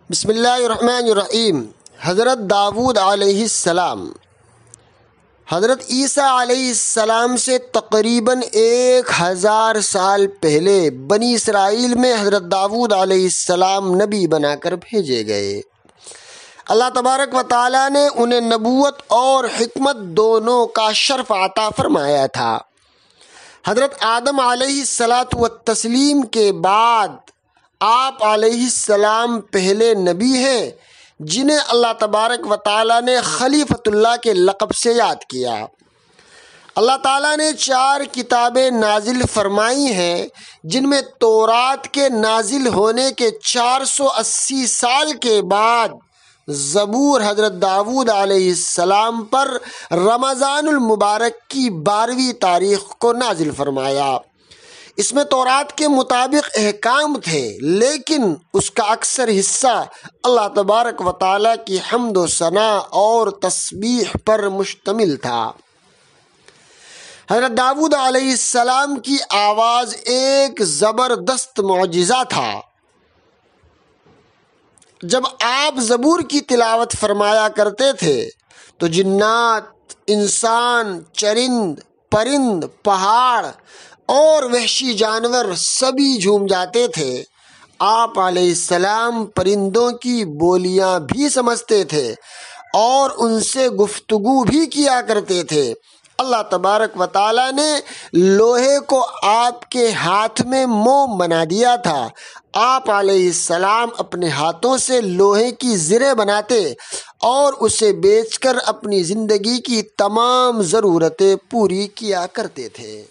بسم اللہ الرحمن الرحیم۔ حضرت داؤد علیہ السلام حضرت عیسیٰ علیہ السلام سے تقریباً 1000 سال پہلے بنی اسرائیل میں حضرت داؤد علیہ السلام نبی بنا کر بھیجے گئے۔ اللہ تبارک و تعالیٰ نے انہیں نبوت اور حکمت دونوں کا شرف عطا فرمایا تھا۔ حضرت آدم علیہ السلام کے بعد آپ علیہ السلام پہلے نبی ہیں جنہیں اللہ تبارک و تعالیٰ نے خلیفۃ اللہ کے لقب سے یاد کیا۔ اللہ تعالیٰ نے 4 کتابیں نازل فرمائی ہیں جن میں تورات کے نازل ہونے کے 480 سال کے بعد زبور حضرت داؤد علیہ السلام پر رمضان المبارک کی 12ویں تاریخ کو نازل فرمایا۔ اس میں تورات کے مطابق احکام تھے، لیکن اس کا اکثر حصہ اللہ تبارک و تعالیٰ کی حمد و ثنا اور تسبیح پر مشتمل تھا۔ حضرت داؤد علیہ السلام کی آواز ایک زبردست معجزہ تھا۔ جب آپ زبور کی تلاوت فرمایا کرتے تھے تو جنات، انسان، چرند، پرند، پہاڑ اور وحشی جانور سبھی جھوم جاتے تھے۔ آپ علیہ السلام پرندوں کی بولیاں بھی سمجھتے تھے اور ان سے گفتگو بھی کیا کرتے تھے۔ اللہ تبارک و تعالیٰ نے لوہے کو آپ کے ہاتھ میں موم بنا دیا تھا۔ آپ علیہ السلام اپنے ہاتھوں سے لوہے کی زریں بناتے اور اسے بیچ کر اپنی زندگی کی تمام ضرورتیں پوری کیا کرتے تھے۔